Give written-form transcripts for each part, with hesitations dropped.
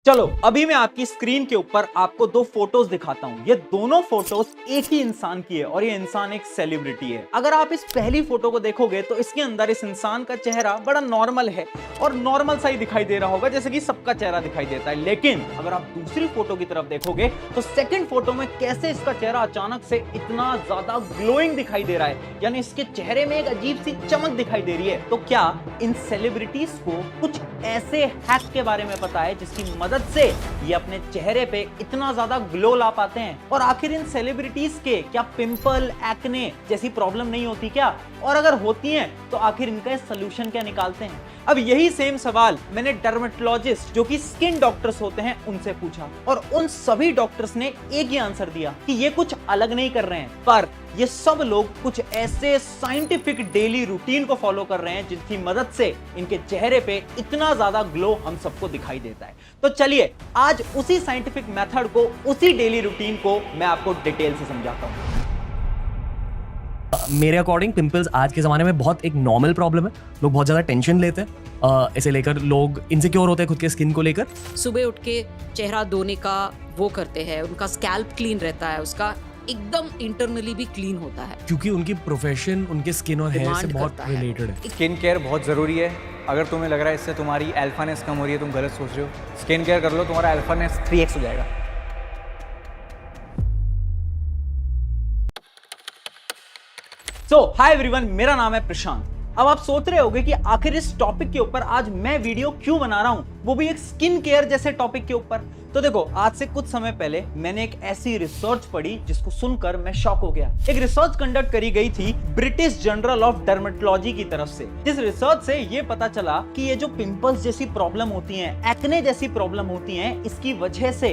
चलो अभी मैं आपकी स्क्रीन के ऊपर आपको दो फोटोज दिखाता हूं। ये दोनों फोटोज एक ही इंसान की है और ये इंसान एक सेलिब्रिटी है। अगर आप इस पहली फोटो को देखोगे तो इसके अंदर इस इंसान का चेहरा बड़ा नॉर्मल है और नॉर्मल सा ही दिखाई दे रहा होगा, जैसे कि सबका चेहरा दिखाई देता है। लेकिन अगर आप दूसरी फोटो की तरफ देखोगे तो सेकंड फोटो में कैसे इसका चेहरा अचानक से इतना ज्यादा ग्लोइंग दिखाई दे रहा है, यानी इसके चेहरे में एक अजीब सी चमक दिखाई दे रही है। तो क्या इन सेलिब्रिटीज को कुछ ऐसे हैक के बारे में पता है जिसकी मदद से ये अपने चेहरे पे इतना ज्यादा ग्लो ला पाते हैं? और आखिर इन सेलिब्रिटीज के क्या पिंपल, एक्ने जैसी प्रॉब्लम नहीं होती क्या? और अगर होती हैं तो आखिर इनका सलूशन क्या निकालते हैं? अब यही सेम सवाल मैंने डर्मेटोलॉजिस्ट जो कि स्किन डॉक्टर्स होते हैं उनसे पूछा और उन सभी डॉक्टर्स ने एक ही आंसर दिया कि ये कुछ अलग नहीं कर रहे हैं, पर ये सब लोग कुछ ऐसे साइंटिफिक डेली रूटीन को फॉलो कर रहे हैं जिसकी मदद से इनके चेहरे पे इतना ज्यादा ग्लो हम सबको दिखाई देता है। तो चलिए आज उसी साइंटिफिक मेथड को, उसी डेली रूटीन को मैं आपको डिटेल से समझाता हूं। मेरे अकॉर्डिंग पिंपल्स आज के ज़माने में बहुत एक नॉर्मल प्रॉब्लम है। लोग बहुत ज़्यादा टेंशन लेते हैं, इसे लेकर लोग इनसिक्योर होते हैं खुद के स्किन को लेकर। सुबह उठ के चेहरा धोने का वो करते हैं, उनका स्कैल्प क्लीन रहता है, उसका एकदम इंटरनली भी क्लीन होता है, क्योंकि उनकी प्रोफेशन उनके स्किन और हेयर से Demand बहुत करता है। रिलेटेड है। स्किन केयर बहुत ज़रूरी है। अगर तुम्हें लग रहा है इससे तुम्हारी अल्फानेस कम हो रही है, तुम गलत सोच रहे हो। स्किन केयर कर लो, तुम्हारा अल्फानेस 3x हो जाएगा। हाय एवरीवन, मेरा नाम है प्रशांत। अब आप सोच रहे होंगे कि आखिर इस टॉपिक के ऊपर आज मैं वीडियो क्यों बना रहा हूं, वो भी एक स्किन केयर जैसे टॉपिक के ऊपर। तो देखो, आज से कुछ समय पहले मैंने एक ऐसी रिसर्च पढ़ी जिसको सुनकर मैं शॉक हो गया। एक रिसर्च कंडक्ट करी गई थी ब्रिटिश जर्नल ऑफ डर्मेटोलॉजी की तरफ से, जिस रिसर्च से ये पता चला कि ये जो पिंपल्स जैसी प्रॉब्लम होती हैं, एक्ने जैसी प्रॉब्लम होती हैं, इसकी वजह से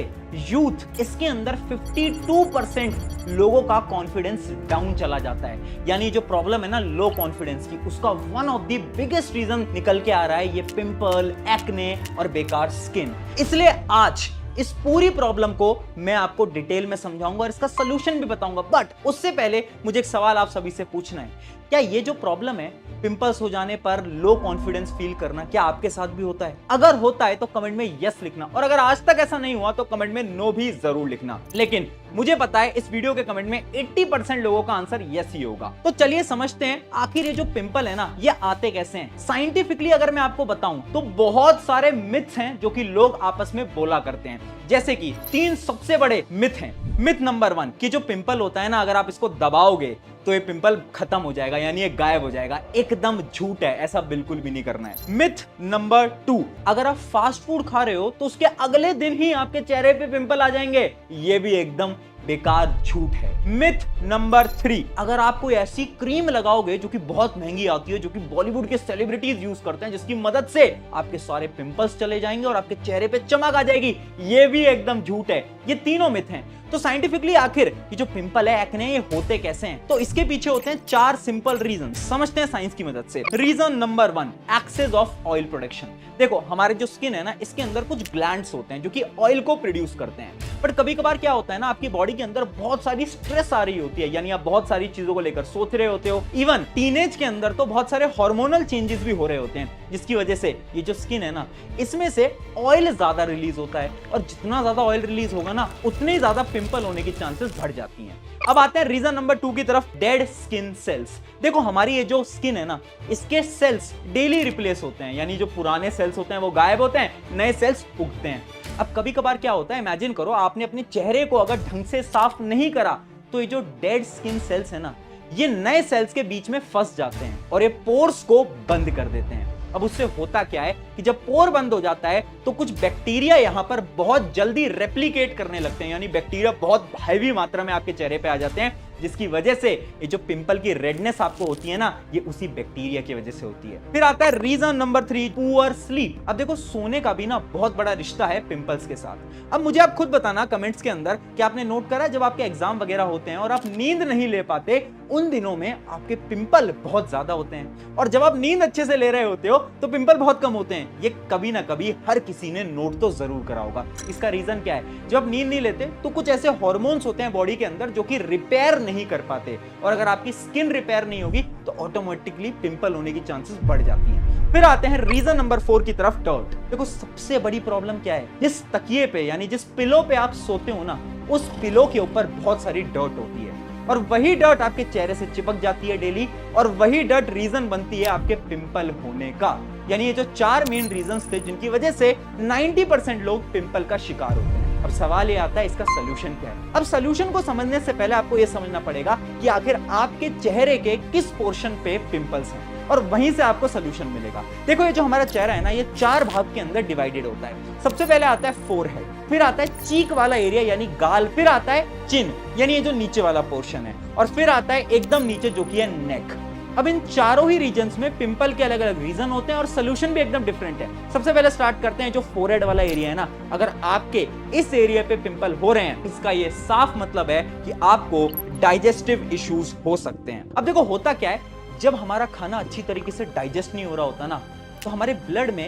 यूथ, इसके अंदर 52% लोगों का कॉन्फिडेंस डाउन चला जाता है। यानी जो प्रॉब्लम है ना लो कॉन्फिडेंस की, उसका one of the biggest reason निकल के आ रहा है ये पिंपल, एक्ने और बेकार स्किन। इसलिए आज इस पूरी प्रॉब्लम को मैं आपको डिटेल में समझाऊंगा और इसका सलूशन भी बताऊंगा। बट उससे पहले मुझे एक सवाल आप सभी से पूछना है, क्या ये जो प्रॉब्लम है पिंपल्स हो जाने पर लो कॉन्फिडेंस फील करना, क्या आपके साथ भी होता है? अगर होता है तो कमेंट में यस लिखना, और अगर आज तक ऐसा नहीं हुआ तो कमेंट में नो भी जरूर लिखना। लेकिन मुझे पता है इस वीडियो के कमेंट में 80% लोगों का आंसर यस ही होगा। तो चलिए समझते हैं आखिर ये जो पिंपल है ना, ये आते कैसे हैं। साइंटिफिकली अगर मैं आपको बताऊं तो बहुत सारे मिथ्स हैं जो कि लोग आपस में बोला करते हैं। जैसे कि 3 सबसे बड़े मिथ हैं। मिथ नंबर 1 कि जो पिंपल होता है ना, अगर आप इसको दबाओगे तो ये पिंपल खत्म हो जाएगा, यानी ये गायब हो जाएगा। एकदम झूठ है, ऐसा बिल्कुल भी नहीं करना है। मिथ नंबर 2, अगर आप फास्ट फूड खा रहे हो तो उसके अगले दिन ही आपके चेहरे पे पिंपल आ जाएंगे, ये भी एकदम बेकार झूठ है। मिथ नंबर 3, अगर आप कोई ऐसी क्रीम लगाओगे जो कि बहुत महंगी आती है, जो कि बॉलीवुड के सेलिब्रिटीज यूज करते हैं, जिसकी मदद से आपके सारे पिंपल्स चले जाएंगे और आपके चेहरे पे चमक आ जाएगी, ये भी एकदम झूठ है। ये तीनों मिथ हैं। तो साइंटिफिकली आखिर ये जो पिंपल है, एक्ने, ये होते कैसे हैं? तो इसके पीछे होते हैं 4 सिंपल रीजन। समझते हैं साइंस की मदद से। Reason number 1, excess of oil production. देखो, हमारे जो स्किन है ना, इसके अंदर कुछ ग्लैंड्स होते हैं जो कि ऑयल को प्रोड्यूस करते हैं। बट कभी कभार क्या होता है ना, आपकी बॉडी के अंदर बहुत सारी स्ट्रेस आ रही होती है, यानी आप बहुत सारी चीजों को लेकर सोच रहे होते हो। इवन टीनेज के अंदर तो बहुत सारे हार्मोनल चेंजेस भी हो रहे होते हैं, जिसकी वजह से ये जो स्किन है ना, इसमें से ऑयल ज्यादा रिलीज होता है, और जितना ज्यादा ऑयल रिलीज होगा ना, उतने ही ज्यादा पिंपल होने की चांसेस बढ़ जाती हैं। अब आते हैं रीजन नंबर 2 की तरफ, डेड स्किन सेल्स। देखो, हमारी ये जो स्किन है ना, इसके सेल्स डेली रिप्लेस होते हैं, यानी जो पुराने सेल्स होते हैं वो गायब होते हैं, नए सेल्स उगते हैं। अब कभी कभार क्या होता है, इमेजिन करो आपने अपने चेहरे को अगर ढंग से साफ नहीं करा तो ये जो डेड स्किन सेल्स है ना, ये नए सेल्स के बीच में फंस जाते हैं और ये पोर्स को बंद कर देते हैं। अब उससे होता क्या है कि जब पोर बंद हो जाता है तो कुछ बैक्टीरिया यहां पर बहुत जल्दी रेप्लिकेट करने लगते हैं, यानी बैक्टीरिया बहुत हैवी मात्रा में आपके चेहरे पे आ जाते हैं, जिसकी वजह से ये जो पिंपल की रेडनेस आपको होती है ना, ये उसी बैक्टीरिया की वजह से होती है। फिर आता है रीजन नंबर 3, पुअर स्लीप। अब देखो, सोने का भी ना बहुत बड़ा रिश्ता है पिंपल्स के साथ। अब मुझे आप खुद बताना कमेंट्स के अंदर कि आपने नोट करा जब आपके एग्जाम वगैरह होते हैं और आप नींद नहीं ले पाते, उन दिनों में आपके पिंपल बहुत ज्यादा होते हैं, और जब आप नींद अच्छे से ले रहे होते हो तो पिंपल बहुत कम होते हैं। ये कभी ना कभी हर किसी ने नोट तो जरूर करा होगा। इसका रीजन क्या है? जब आप नींद नहीं लेते तो कुछ ऐसे हार्मोन्स होते हैं बॉडी के अंदर जो कि रिपेयर नहीं कर पाते, और अगर आपकी स्किन रिपेयर नहीं होगी तो ऑटोमेटिकली पिंपल होने की चांसेस बढ़ जाती हैं। फिर आते हैं रीजन नंबर 4 की तरफ, डर्ट। देखो सबसे बड़ी प्रॉब्लम क्या है, जिस तकिए पे यानी जिस पिलो पे आप सोते हो ना, उस पिलो के ऊपर बहुत सारी डर्ट होती है, और वही डर्ट आपके चेहरे से चिपक जाती है डेली, और वही डर्ट रीजन बनती है आपके पिंपल होने का। यानी ये जो 4 मेन रीजंस थे जिनकी वजह से 90% लोग पिंपल का शिकार होते हैं। अब सवाल ये आता है इसका सोल्यूशन क्या है। अब सोल्यूशन को समझने से पहले आपको ये समझना पड़ेगा कि आखिर आपके चेहरे के किस पोर्शन पे पिंपल्स हैं, और वहीं से आपको सोल्यूशन मिलेगा। देखो ये जो हमारा चेहरा है ना, ये 4 भाग के अंदर डिवाइडेड होता है। सबसे पहले आता है फोरहेड, फिर आता है चीक वाला एरिया यानी गाल, फिर आता है चिन यानी ये जो नीचे वाला पोर्शन है, और फिर आता है एकदम नीचे जो कि है नेक। अब इन चारों ही रीजन्स में पिंपल के अलग अलग रीजन होते हैं और सोल्यूशन भी एकदम डिफरेंट है। सबसे पहले स्टार्ट करते हैं जो फोरहेड वाला एरिया है ना, अगर आपके इस एरिया पे पिंपल हो रहे हैं, इसका ये साफ मतलब है कि आपको डाइजेस्टिव इश्यूज हो सकते हैं। अब देखो होता क्या है, जब हमारा खाना अच्छी तरीके से डाइजेस्ट नहीं हो रहा होता ना, तो हमारे ब्लड में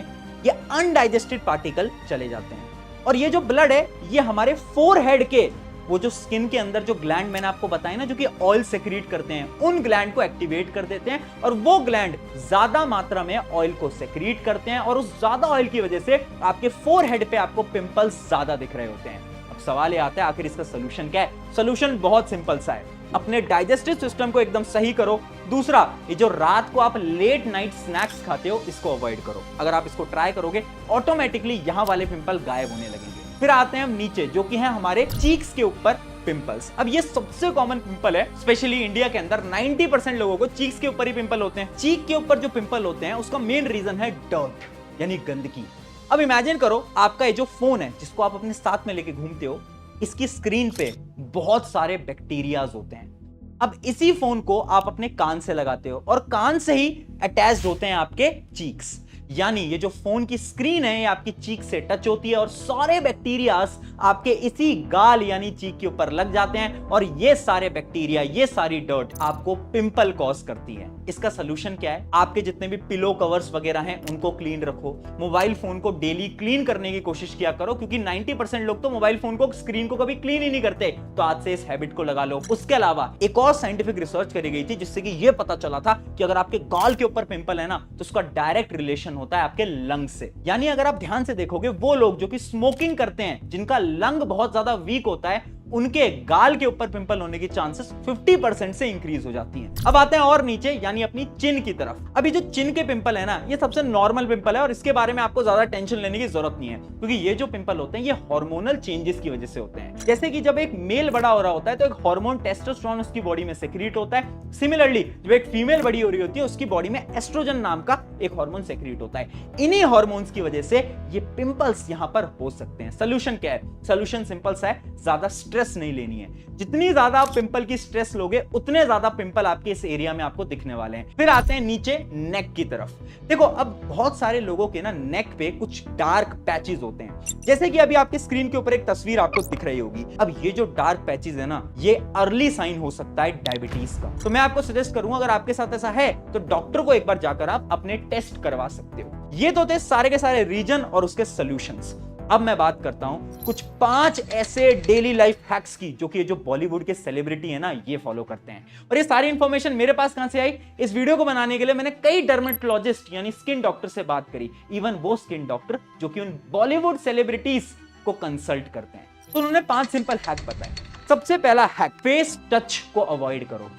ये अनडाइजेस्टेड पार्टिकल चले जाते हैं, और ये जो ब्लड है ये हमारे फोरहेड के वो जो स्किन के अंदर जो ग्लैंड मैंने आपको बताया ना, जो कि ऑयल सेक्रीट करते हैं, उन ग्लैंड को एक्टिवेट कर देते हैं, और वो ग्लैंड ज्यादा मात्रा में ऑयल को सेक्रीट करते हैं, और उस ज्यादा ऑयल की वजह से आपके फोरहेड पे आपको पिंपल्स ज्यादा दिख रहे होते हैं। अब सवाल ये आता है आखिर इसका सोल्यूशन क्या है। सोल्यूशन बहुत सिंपल सा है, अपने डाइजेस्टिव सिस्टम को एकदम सही करो। दूसरा, ये जो रात को आप लेट नाइट स्नैक्स खाते हो, इसको अवॉइड करो। अगर आप इसको ट्राई करोगे, ऑटोमेटिकली यहां वाले पिंपल गायब होने लगेंगे। फिर आते हैं हम नीचे, जो कि है हमारे चीक्स के ऊपर पिंपल्स। अब ये सबसे कॉमन पिंपल है, स्पेशली इंडिया के अंदर 90% लोगों को चीक्स के ऊपर ही पिंपल होते हैं। चीक के ऊपर जो पिंपल होते हैं उसका मेन रीजन है डर्ट यानी गंदगी। अब इमेजिन करो आपका ये जो फोन है जिसको आप अपने साथ में लेके घूमते हो, इसकी स्क्रीन पे बहुत सारे बैक्टीरियाज होते हैं। अब इसी फोन को आप अपने कान से लगाते हो, और कान से ही अटैच्ड होते हैं आपके चीक्स, यानी ये जो फोन की स्क्रीन है ये आपकी चीक से टच होती है, और सारे बैक्टीरियाज आपके इसी गाल यानी चीक के ऊपर लग जाते हैं, और ये सारे बैक्टीरिया, ये सारी डर्ट आपको पिंपल कॉज करती है। इसका सोल्यूशन क्या है, आपके जितने भी पिलो कवर्स वगैरह हैं उनको क्लीन रखो, मोबाइल फोन को डेली क्लीन करने की कोशिश किया करो, क्योंकि 90% लोग तो मोबाइल फोन को, स्क्रीन को कभी क्लीन ही नहीं करते। तो आज से इस हैबिट को लगा लो। उसके अलावा एक और साइंटिफिक रिसर्च करी गई थी जिससे कि यह पता चला था कि अगर आपके गाल के ऊपर पिंपल है ना, तो उसका डायरेक्ट रिलेशन होता है आपके लंग से। यानी अगर आप ध्यान से देखोगे, वो लोग जो कि स्मोकिंग करते हैं, जिनका लंग बहुत ज्यादा वीक होता है, उनके गाल के ऊपर पिंपल होने की चांसेस 50% से इंक्रीज हो जाती हैं। अब आते हैं और नीचे, यानी अपनी चिन की तरफ। अभी जो चिन के पिंपल है ना, ये सबसे नॉर्मल पिंपल है, और इसके बारे में आपको ज्यादा टेंशन लेने की जरूरत नहीं है, क्योंकि ये जो पिंपल होते हैं ये हार्मोनल चेंजेस की वजह से होते हैं। जैसे कि जब एक मेल बड़ा हो रहा होता है तो एक हार्मोन टेस्टोस्टेरोन उसकी बॉडी में सेक्रीट होता है। सिमिलरली जब एक फीमेल बड़ी हो रही होती है, उसकी बॉडी में एस्ट्रोजन नाम का एक हार्मोन सेक्रीट होता है। इन्हीं हार्मोन्स की वजह से ये पिंपल्स यहां पर हो सकते हैं। सोल्यूशन क्या है? सोल्यूशन सिंपल सा है, ज्यादा स्ट्रेस नहीं लेनी है। जितनी ज्यादा आप पिंपल की स्ट्रेस लोगे, उतने ज्यादा पिंपल आपके इस एरिया में आपको दिखने वाले हैं। फिर आते हैं नीचे नेक की तरफ। देखो अब बहुत सारे लोगों के ना नेक पे कुछ डार्क पैचेस होते हैं, जैसे कि अभी आपके स्क्रीन के ऊपर एक तस्वीर आपको दिख रही होगी। अब ये जो डार्क पैचेस है ना, ये अर्ली साइन हो सकता है डायबिटीज का। तो मैं आपको सजेस्ट करूंगा, अगर आपके साथ ऐसा है तो डॉक्टर को एक बार जाकर आप अपने टेस्ट करवा सकते हो। ये तो थे सारे के सारे रीजन और उसके सॉल्यूशंस। अब मैं बात करता हूं कुछ 5 ऐसे डेली लाइफ हैक्स की, जो कि ये जो बॉलीवुड के सेलिब्रिटी है ना, ये फॉलो करते हैं। और ये सारी इंफॉर्मेशन मेरे पास कहां से आई? इस वीडियो को बनाने के लिए मैंने कई डर्मेटोलॉजिस्ट यानी स्किन डॉक्टर से बात करी, इवन वो स्किन डॉक्टर जो कि उन बॉलीवुड सेलिब्रिटीज को कंसल्ट करते हैं। तो उन्होंने 5 सिंपल हैक बताए। सबसे पहला हैक, फेस टच को अवॉइड करो।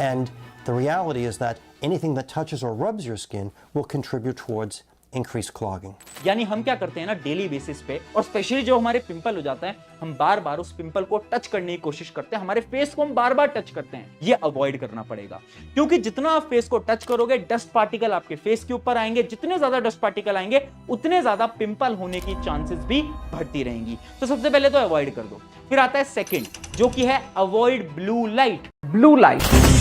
And the reality is that anything that touches or rubs your skin will contribute towards increased clogging. यानी हम क्या करते हैं ना डेली बेसिस पे, और स्पेशली जो हमारे पिंपल हो जाता है, हम बार बार उस पिंपल को टच करने की कोशिश करते हैं, हमारे फेस को हम बार बार टच करते हैं। ये अवॉइड करना पड़ेगा, क्योंकि जितना आप फेस को टच करोगे, डस्ट पार्टिकल आपके फेस के ऊपर आएंगे। जितने ज्यादा डस्ट पार्टिकल आएंगे, उतने ज्यादा पिंपल होने की चांसेस भी बढ़ती रहेंगी। तो सबसे पहले तो अवॉइड कर दो। फिर आता है सेकेंड, जो कि है avoid blue light. Blue light,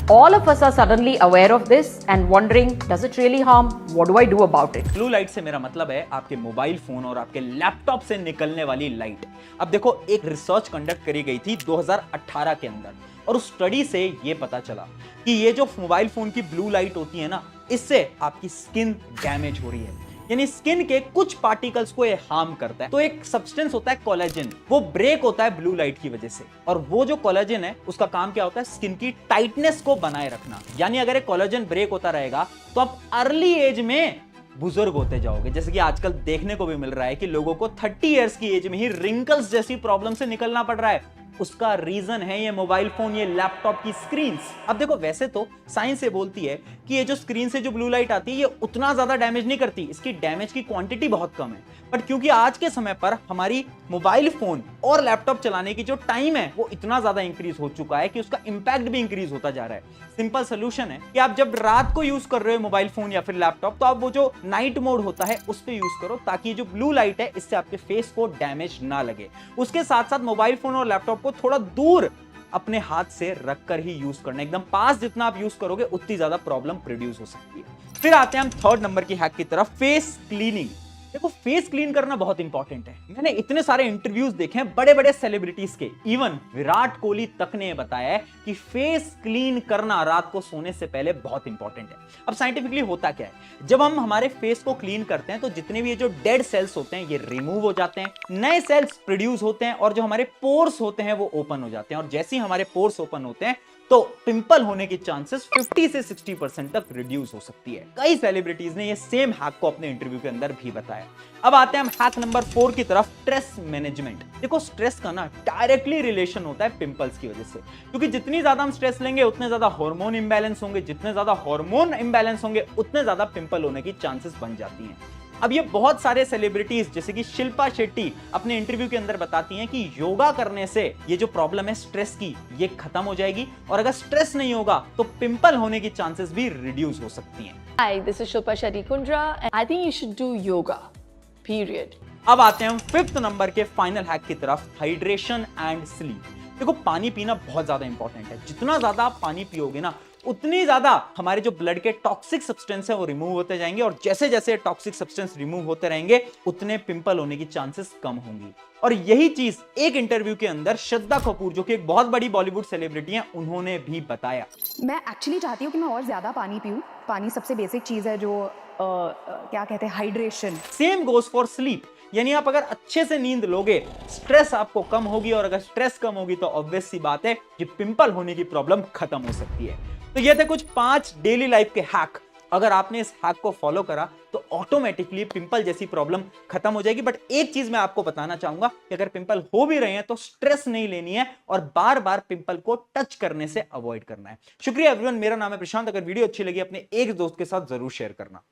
All of us are suddenly aware of this and wondering, does it really harm? What do I do about it? Blue light से मेरा मतलब है आपके मोबाइल फोन और आपके लैपटॉप से निकलने वाली लाइट। अब देखो, एक रिसर्च कंडक्ट करी गई थी 2018 के अंदर, और उस स्टडी से ये पता चला कि ये जो मोबाइल फोन की ब्लू लाइट होती है ना, इससे आपकी स्किन डैमेज हो रही है। यानी स्किन के कुछ पार्टिकल्स को ये हार्म करता है। तो एक सब्सटेंस होता है कोलेजन, वो ब्रेक होता है ब्लू लाइट की वजह से, और वो जो कोलेजन है उसका काम क्या होता है, स्किन की टाइटनेस को बनाए रखना। यानी अगर एक कोलेजन ब्रेक होता रहेगा तो आप अर्ली एज में बुजुर्ग होते जाओगे। जैसे कि आजकल देखने को भी मिल रहा है कि लोगों को 30 इयर्स की एज में ही रिंकल्स जैसी प्रॉब्लम से निकलना पड़ रहा है। उसका रीजन है ये मोबाइल फोन, ये लैपटॉप की स्क्रीन्स। अब देखो, वैसे तो साइंस ये बोलती है कि ये जो स्क्रीन से जो ब्लू लाइट आती है ये उतना ज्यादा डैमेज नहीं करती, इसकी डैमेज की क्वांटिटी बहुत कम है। बट क्योंकि आज के समय पर हमारी मोबाइल फोन और लैपटॉप चलाने की जो टाइम है वो इतना ज्यादा इंक्रीज हो चुका है कि उसका इंपैक्ट भी इंक्रीज होता जा रहा है। सिंपल सोल्यूशन है कि आप जब रात को यूज कर रहे हो मोबाइल फोन या फिर लैपटॉप, तो आप वो जो नाइट मोड होता है उस पर यूज करो, ताकि जो ब्लू लाइट है इससे आपके फेस को डैमेज ना लगे। उसके साथ साथ मोबाइल फोन और लैपटॉप को थोड़ा दूर अपने हाथ से रखकर ही यूज करना, एकदम पास जितना आप यूज करोगे उतनी ज्यादा प्रॉब्लम प्रोड्यूस हो सकती है। फिर आते हैं हम थर्ड नंबर की हैक की तरफ, फेस क्लीनिंग। देखो, फेस क्लीन करना बहुत इंपॉर्टेंट है। मैंने इतने सारे इंटरव्यूज देखे हैं बड़े बड़े सेलिब्रिटीज के, इवन विराट कोहली तक ने बताया है कि फेस क्लीन करना रात को सोने से पहले बहुत इंपॉर्टेंट है। अब साइंटिफिकली होता क्या है, जब हम हमारे फेस को क्लीन करते हैं तो जितने भी ये जो डेड सेल्स होते हैं ये रिमूव हो जाते हैं, नए सेल्स प्रोड्यूस होते हैं, और जो हमारे पोर्स होते हैं वो ओपन हो जाते हैं। और जैसे ही हमारे पोर्स ओपन होते हैं तो पिंपल होने की चांसेस 50 से 60% तक रिड्यूस हो सकती है। कई सेलिब्रिटीज ने ये सेम हैक को अपने इंटरव्यू के अंदर भी बताया। अब आते हैं हम हैक नंबर 4 की तरफ, स्ट्रेस मैनेजमेंट। देखो, स्ट्रेस का ना डायरेक्टली रिलेशन होता है पिंपल्स की वजह से, क्योंकि जितनी ज्यादा हम स्ट्रेस लेंगे उतने ज्यादा हार्मोन इंबैलेंस होंगे, जितने ज्यादा हार्मोन इंबैलेंस होंगे उतने ज्यादा पिंपल होने की चांसेस बन जाती हैं। अब ये बहुत सारे सेलिब्रिटीज जैसे कि शिल्पा शेट्टी अपने इंटरव्यू के अंदर बताती हैं कि योगा करने से ये जो प्रॉब्लम है स्ट्रेस की, ये खत्म हो जाएगी, और अगर स्ट्रेस नहीं होगा तो पिंपल होने की चांसेस भी रिड्यूस हो सकती हैं। Hi, this is Shilpa Shetty Kundra, and I think you should do yoga. Period. अब आते हैं हम फिफ्थ नंबर के फाइनल हैक की तरफ, हाइड्रेशन एंड स्लीप। देखो, पानी पीना बहुत ज्यादा इंपॉर्टेंट है। जितना ज्यादा आप पानी पियोगे ना उतनी ज्यादा हमारे जो ब्लड के टॉक्सिक सब्सटेंस है वो रिमूव होते जाएंगे, और जैसे जैसे टॉक्सिक सब्सटेंस रिमूव होते रहेंगे उतने पिंपल होने की चांसेस कम होंगी। और यही चीज एक इंटरव्यू के अंदर श्रद्धा कपूर, जो कि एक बहुत बड़ी बॉलीवुड सेलिब्रिटी हैं, उन्होंने भी बताया। मैं एक्चुअली चाहती हूँ कि मैं और ज़्यादा पानी पीऊँ। पानी सबसे बेसिक चीज़ है जो क्या कहते हैं, hydration. Same goes for sleep, यानी आप अगर अच्छे से नींद लोगे स्ट्रेस आपको कम होगी, और अगर स्ट्रेस कम होगी तो ऑब्वियस सी बात है कि पिंपल होने की प्रॉब्लम खत्म हो सकती है। तो ये थे कुछ 5 डेली लाइफ के हैक। अगर आपने इस हैक को फॉलो करा तो ऑटोमेटिकली पिंपल जैसी प्रॉब्लम खत्म हो जाएगी। बट एक चीज मैं आपको बताना चाहूंगा कि अगर पिंपल हो भी रहे हैं तो स्ट्रेस नहीं लेनी है और बार बार पिंपल को टच करने से अवॉइड करना है। शुक्रिया एवरीवन, मेरा नाम है प्रशांत। अगर वीडियो अच्छी लगी अपने एक दोस्त के साथ जरूर शेयर करना।